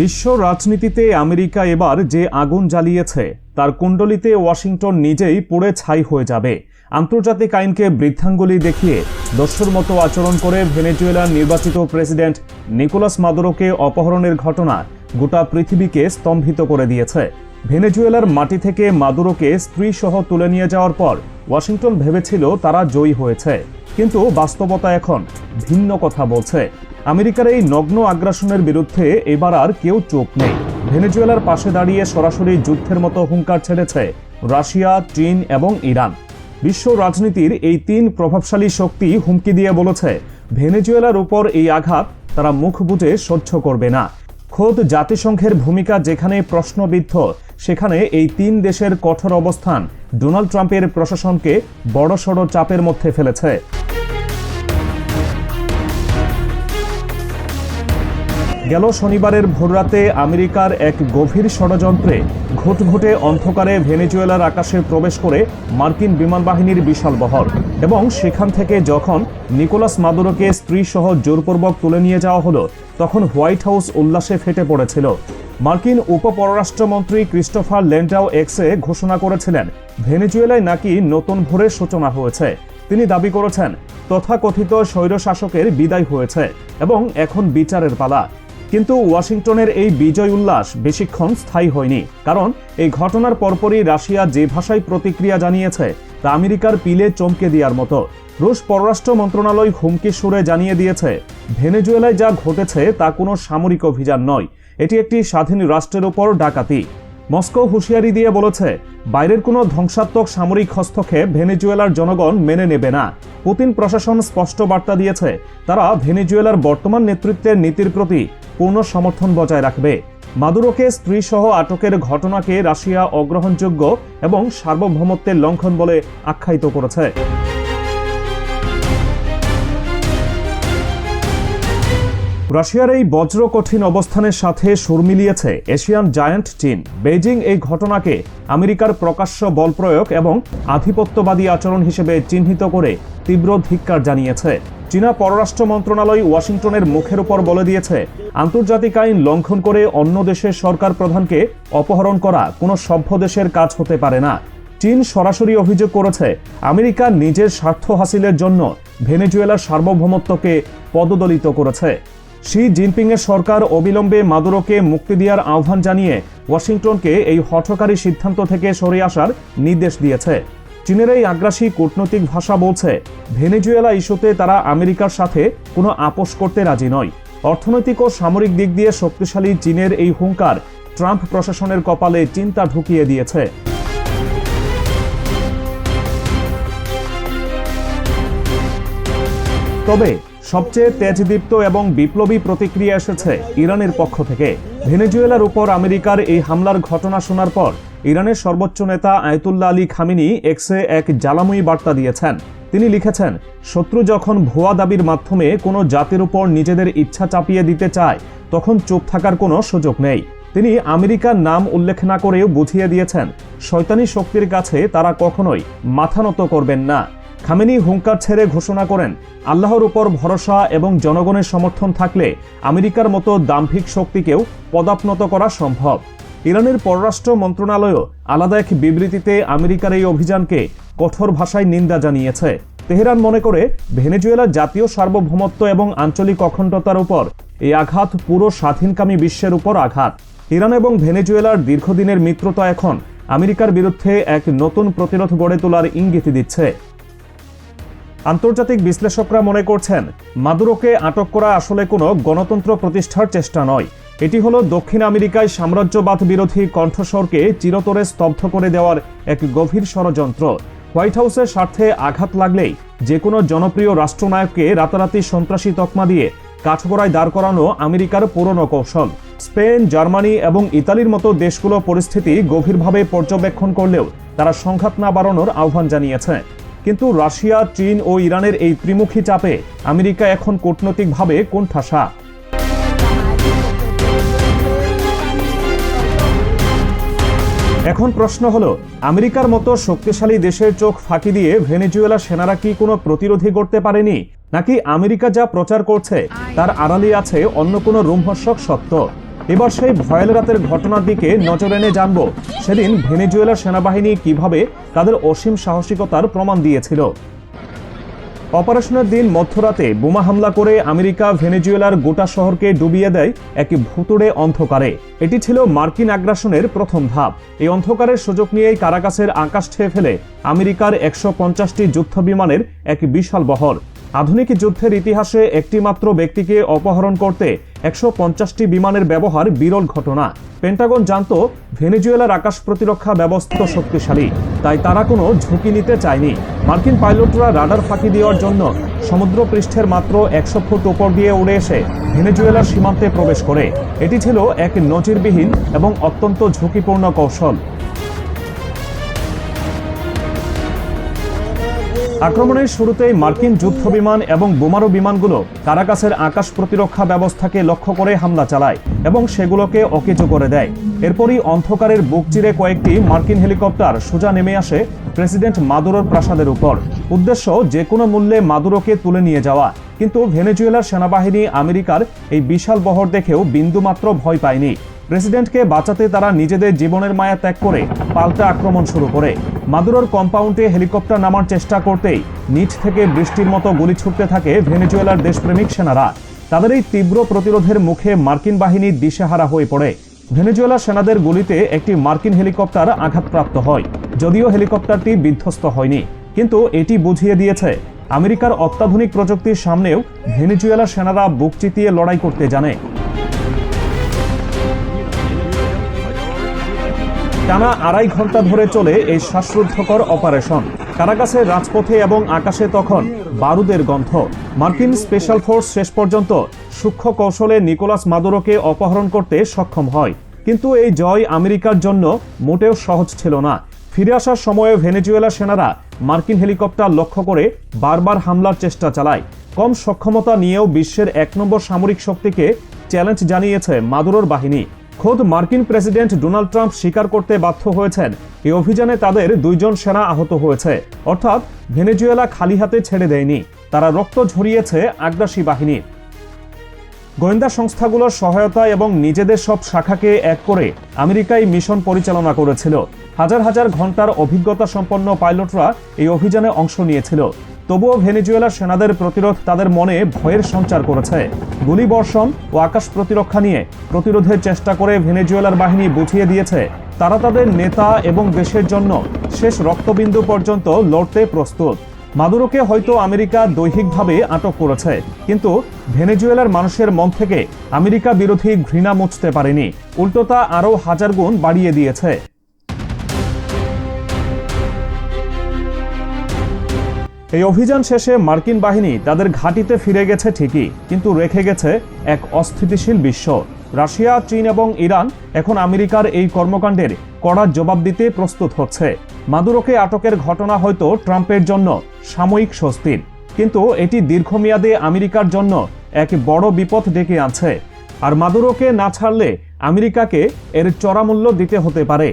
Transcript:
বিশ্ব রাজনীতিতে আমেরিকা এবার যে আগুন জ্বালিয়েছে তার কুণ্ডলিতে ওয়াশিংটন নিজেই পুড়ে ছাই হয়ে যাবে। আন্তর্জাতিক আইনকে বৃদ্ধাঙ্গুলি দেখিয়ে দস্যুর মতো আচরণ করে ভেনেজুয়েলার নির্বাচিত প্রেসিডেন্ট নিকোলাস মাদুরোকে অপহরণের ঘটনা গোটা পৃথিবীকে স্তম্ভিত করে দিয়েছে। ভেনেজুয়েলার মাটি থেকে মাদুরোকে স্ত্রী সহ তুলে নিয়ে যাওয়ার পর ওয়াশিংটন ভেবেছিল তারা জয়ী হয়েছে, কিন্তু বাস্তবতা এখন ভিন্ন কথা বলছে। আমেরিকার এই নগ্ন আগ্রাসনের বিরুদ্ধে এবার আর কেউ চুপ নেই। ভেনেজুয়েলার পাশে দাঁড়িয়ে সরাসরি যুদ্ধের মতো হুঙ্কার ছেড়েছে রাশিয়া, চীন এবং ইরান। বিশ্ব রাজনীতির এই তিন প্রভাবশালী শক্তি হুমকি দিয়ে বলেছে ভেনেজুয়েলার উপর এই আঘাত তারা মুখ বুজে সহ্য করবে না। খোদ জাতিসংঘের ভূমিকা যেখানে প্রশ্নবিদ্ধ, সেখানে এই তিন দেশের কঠোর অবস্থান ডোনাল্ড ট্রাম্পের প্রশাসনকে বড়সড় চাপের মধ্যে ফেলেছে। গেল শনিবারের ভোররাতে আমেরিকার এক গভীর ষড়যন্ত্রে ঘুটঘুটে অন্ধকারে ভেনেজুয়েলার আকাশে প্রবেশ করে মার্কিন বিমান বাহিনীর বিশাল বহর, এবং সেখান থেকে যখন নিকোলাস মাদুরোকে স্ত্রী সহ জোরপূর্বক তুলে নিয়ে যাওয়া হলো, তখন হোয়াইট হাউস উল্লাসে ফেটে পড়েছিল। মার্কিন উপপররাষ্ট্রমন্ত্রী ক্রিস্টোফার ল্যান্ডাউ এক্সে ঘোষণা করেছিলেন ভেনেজুয়েলায় নাকি নতুন ভোরের সূচনা হয়েছে। তিনি দাবি করেছেন তথাকথিত স্বৈরশাসকের বিদায় হয়েছে এবং এখন বিচারের পালা। কিন্তু ওয়াশিংটনের এই বিজয় উল্লাস বেশিক্ষণ স্থায়ী হয়নি, কারণ এই ঘটনার পরপরই রাশিয়া যে ভাষায় প্রতিক্রিয়া জানিয়েছে তা আমেরিকার পিলে চমকে দেওয়ার মতো। রুশ পররাষ্ট্র মন্ত্রণালয় হুমকির সুরে জানিয়ে দিয়েছে ভেনেজুয়েলায় যা ঘটেছে তা কোনো সামরিক অভিযান নয়, এটি একটি স্বাধীন রাষ্ট্রের উপর ডাকাতি। মস্কো হুঁশিয়ারি দিয়ে বলেছে বাইরের কোনো ধ্বংসাত্মক সামরিক হস্তক্ষেপ ভেনেজুয়েলার জনগণ মেনে নেবে না। পুতিন প্রশাসন স্পষ্ট বার্তা দিয়েছে তারা ভেনেজুয়েলার বর্তমান নেতৃত্বের নীতির প্রতি পূর্ণ সমর্থন বজায় রাখবে। মাদুরোকে স্ত্রী সহ আটকের ঘটনাকে রাশিয়া অগ্রহণযোগ্য এবং সার্বভৌমত্বের লঙ্ঘন বলে আখ্যায়িত করেছে। রাশিয়ার এই বজ্র কঠিন অবস্থানের সাথে সুর মিলিয়েছে এশিয়ান জায়ান্ট চীন। বেইজিং এই ঘটনাকে আমেরিকার প্রকাশ্য বল প্রয়োগ এবং আধিপত্যবাদী আচরণ হিসেবে চিহ্নিত করে তীব্র ধিক্কার জানিয়েছে। চীনা পররাষ্ট্র মন্ত্রণালয় ওয়াশিংটনের মুখের উপর বলে দিয়েছে আন্তর্জাতিক আইন লঙ্ঘন করে অন্য দেশের সরকার প্রধানকে অপহরণ করা কোনো সভ্য দেশের কাজ হতে পারে না। চীন সরাসরি অভিযোগ করেছে আমেরিকা নিজের স্বার্থ হাসিলের জন্য ভেনেজুয়েলার সার্বভৌমত্বকে পদদলিত করেছে। শি জিনপিংয়ের সরকার অবিলম্বে মাদুরোকে মুক্তি দেওয়ার আহ্বান জানিয়ে ওয়াশিংটনকে এই হঠকারী সিদ্ধান্ত থেকে সরে আসার নির্দেশ দিয়েছে। চীনের এই আগ্রাসী কূটনৈতিক ভাষা বলছে ভেনেজুয়েলা ইস্যুতে তারা আমেরিকার সাথে কোনো আপোষ করতে রাজি নয়। অর্থনৈতিক ও সামরিক দিক দিয়ে শক্তিশালী চীনের এই হুঙ্কার ট্রাম্প প্রশাসনের কপালে চিন্তা ঢুকিয়ে দিয়েছে। তবে সবচেয়ে তেজদীপ্ত এবং বিপ্লবী প্রতিক্রিয়া এসেছে ইরানের পক্ষ থেকে। ভেনেজুয়েলার উপর আমেরিকার এই হামলার ঘটনা শোনার পর ইরানের সর্বোচ্চ নেতা আয়াতুল্লাহ আলী খামেনি এক্সে এক জ্বালাময়ী বার্তা দিয়েছেন। তিনি লিখেছেন, শত্রু যখন ভুয়া দাবির মাধ্যমে কোনো জাতির উপর নিজেদের ইচ্ছা চাপিয়ে দিতে চায় তখন চুপ থাকার কোনো সুযোগ নেই। তিনি আমেরিকার নাম উল্লেখ না করেও বুঝিয়ে দিয়েছেন শয়তানি শক্তির কাছে তারা কখনোই মাথা নত করবেন না। খামেনি হুঙ্কার ছেড়ে ঘোষণা করেন আল্লাহর উপর ভরসা এবং জনগণের সমর্থন থাকলে আমেরিকার মতো দাম্ভিক শক্তিকেও পদাপনত করা সম্ভব। ইরানের পররাষ্ট্র মন্ত্রণালয়ও আলাদা এক বিবৃতিতে আমেরিকার এই অভিযানকে কঠোর ভাষায় নিন্দা জানিয়েছে। তেহরান মনে করে ভেনেজুয়েলার জাতীয় সার্বভৌমত্ব এবং আঞ্চলিক অখণ্ডতার উপর এই আঘাত পুরো স্বাধীনকামী বিশ্বের উপর আঘাত। ইরান এবং ভেনেজুয়েলার দীর্ঘদিনের মিত্রতা এখন আমেরিকার বিরুদ্ধে এক নতুন প্রতিরোধ গড়ে তোলার ইঙ্গিত দিচ্ছে। আন্তর্জাতিক বিশ্লেষকরা মনে করছেন মাদুরোকে আটক করা আসলে কোনো গণতন্ত্র প্রতিষ্ঠার চেষ্টা নয়, এটি হলো দক্ষিণ আমেরিকায় সাম্রাজ্যবাদ বিরোধী কণ্ঠস্বরকে চিরতরে স্তব্ধ করে দেওয়ার এক গভীর ষড়যন্ত্র। হোয়াইট হাউসের স্বার্থে আঘাত লাগলেই যে কোনো জনপ্রিয় রাষ্ট্রনায়ককে রাতারাতি সন্ত্রাসী তকমা দিয়ে কাঠগড়ায় দাঁড় করানো আমেরিকার পুরনো কৌশল। স্পেন, জার্মানি এবং ইতালির মতো দেশগুলো পরিস্থিতি গভীরভাবে পর্যবেক্ষণ করলেও তারা সংঘাত না বাড়ানোর আহ্বান জানিয়েছে। কিন্তু রাশিয়া, চীন ও ইরানের এই ত্রিমুখী চাপে আমেরিকা এখন কূটনৈতিকভাবে কোণঠাসা। এখন প্রশ্ন হলো আমেরিকার মতো শক্তিশালী দেশের চোখ ফাঁকি দিয়ে ভেনেজুয়েলা সেনারা কি কোনো প্রতিরোধী করতে পারেনি, নাকি আমেরিকা যা প্রচার করছে তার আড়ালে আছে অন্য কোনো রোমহর্ষক সত্য? এবার সেই ভয়াল রাতের ঘটনার দিকে নজর এনে জানব সেদিন ভেনেজুয়েলার সেনাবাহিনী কিভাবে তাদের অসীম সাহসিকতার প্রমাণ দিয়েছিল। অপারেশনের দিন মধ্যরাতে বোমা হামলা করে আমেরিকা ভেনেজুয়েলার গোটা শহরকে ডুবিয়ে দেয় এক ভুতুড়ে অন্ধকারে। এটি ছিল মার্কিন আগ্রাসনের প্রথম ধাপ। এই অন্ধকারের সুযোগ নিয়েই কারাকাসের আকাশ ছেয়ে ফেলে আমেরিকার 150টি যুদ্ধ বিমানের এক বিশাল বহর। আধুনিক যুদ্ধের ইতিহাসে একটি মাত্র ব্যক্তিকে অপহরণ করতে 150টি বিমানের ব্যবহার বিরল ঘটনা। পেন্টাগন জানত ভেনেজুয়েলার আকাশ প্রতিরক্ষা ব্যবস্থা শক্তিশালী, তাই তারা কোনো ঝুঁকি নিতে চায়নি। মার্কিন পাইলটরা রাডার ফাঁকি দেওয়ার জন্য সমুদ্র পৃষ্ঠের মাত্র 100 ফুট উপর দিয়ে উড়ে এসে ভেনেজুয়েলার সীমান্তে প্রবেশ করে। এটি ছিল এক নজিরবিহীন এবং অত্যন্ত ঝুঁকিপূর্ণ কৌশল। আক্রমণের শুরুতেই মার্কিন যুদ্ধ বিমান এবং বোমারু বিমানগুলো কারাকাসের আকাশ প্রতিরক্ষা ব্যবস্থাকে লক্ষ্য করে হামলা চালায় এবং সেগুলোকে অকেজো করে দেয়। এরপরই অন্ধকারের বুক চিরে কয়েকটি মার্কিন হেলিকপ্টার সোজা নেমে আসে প্রেসিডেন্ট মাদুরোর প্রাসাদের উপর। উদ্দেশ্য যে কোনো মূল্যে মাদুরোকে তুলে নিয়ে যাওয়া। কিন্তু ভেনেজুয়েলার সেনাবাহিনী আমেরিকার এই বিশাল বহর দেখেও বিন্দুমাত্র ভয় পায়নি। প্রেসিডেন্টকে বাঁচাতে তারা নিজেদের জীবনের মায়া ত্যাগ করে পাল্টা আক্রমণ শুরু করে। মাদুরোর কম্পাউন্ডে হেলিকপ্টার নামার চেষ্টা করতেই নিচ থেকে বৃষ্টির মতো গুলি ছুটতে থাকে ভেনেজুয়েলার দেশপ্রেমিক সেনারা। তাদের এই তীব্র প্রতিরোধের মুখে মার্কিন বাহিনী দিশেহারা হয়ে পড়ে। ভেনেজুয়েলার সেনাদের গুলিতে একটি মার্কিন হেলিকপ্টার আঘাতপ্রাপ্ত হয়, যদিও হেলিকপ্টারটি বিধ্বস্ত হয়নি। কিন্তু এটি বুঝিয়ে দিয়েছে আমেরিকার অত্যাধুনিক প্রযুক্তির সামনেও ভেনেজুয়েলার সেনারা বুক চিতিয়ে লড়াই করতে জানে। টানা 2.5 ঘন্টা ধরে চলে এই শ্বাসরুদ্ধকর অপারেশন। কারাকাসের রাজপথে এবং আকাশে তখন বারুদের গন্ধ। মার্কিন স্পেশাল ফোর্স শেষ পর্যন্ত সূক্ষ্ম কৌশলে নিকোলাস মাদুরোকে অপহরণ করতে সক্ষম হয়। কিন্তু এই জয় আমেরিকার জন্য মোটেও সহজ ছিল না। ফিরে আসার সময়ে ভেনেজুয়েলা সেনারা মার্কিন হেলিকপ্টার লক্ষ্য করে বারবার হামলার চেষ্টা চালায়। কম সক্ষমতা নিয়েও বিশ্বের 1 নম্বর সামরিক শক্তিকে চ্যালেঞ্জ জানিয়েছে মাদুরোর বাহিনী। খোদ মার্কিন প্রেসিডেন্ট ডোনাল্ড ট্রাম্প স্বীকার করতে বাধ্য হয়েছেন এই অভিযানে তাদের 2 জন সেনা আহত হয়েছে। অর্থাৎ ভেনেজুয়েলা খালি হাতে ছেড়ে দেয়নি, তারা রক্ত ঝরিয়েছে আগ্রাসী বাহিনীর। গোয়েন্দা সংস্থাগুলোর সহায়তা এবং নিজেদের সব শাখাকে এক করে আমেরিকাই মিশন পরিচালনা করেছিল। হাজার হাজার ঘন্টার অভিজ্ঞতা সম্পন্ন পাইলটরা এই অভিযানে অংশ নিয়েছিল। তবুও ভেনেজুয়েলার সেনাদের প্রতিরোধ তাদের মনে ভয়ের সঞ্চার করেছে। গুলিবর্ষণ ও আকাশ প্রতিরক্ষা নিয়ে প্রতিরোধের চেষ্টা করে ভেনেজুয়েলার বাহিনী বুঝিয়ে দিয়েছে তারা তাদের নেতা এবং দেশের জন্য শেষ রক্তবিন্দু পর্যন্ত লড়তে প্রস্তুত। মাদুরোকে হয়তো আমেরিকা দৈহিকভাবে আটক করেছে, কিন্তু ভেনেজুয়েলার মানুষের মন থেকে আমেরিকা বিরোধী ঘৃণা মুছতে পারেনি, উল্টো তা আরও 1000 গুণ বাড়িয়ে দিয়েছে। এই অভিযান শেষে মার্কিন বাহিনী তাদের ঘাঁটিতে ফিরে গেছে ঠিকই, কিন্তু রেখে গেছে এক অস্থিতিশীল বিশ্ব। রাশিয়া, চীন এবং ইরান এখন আমেরিকার এই কর্মকাণ্ডের কড়া জবাব দিতে প্রস্তুত হচ্ছে। মাদুরোকে আটকের ঘটনা হয়তো ট্রাম্পের জন্য সাময়িক স্বস্তির, কিন্তু এটি দীর্ঘমেয়াদে আমেরিকার জন্য এক বড় বিপদ ডেকে আনছে। আর মাদুরোকে না ছাড়লে আমেরিকাকে এর চড়া মূল্য দিতে হতে পারে।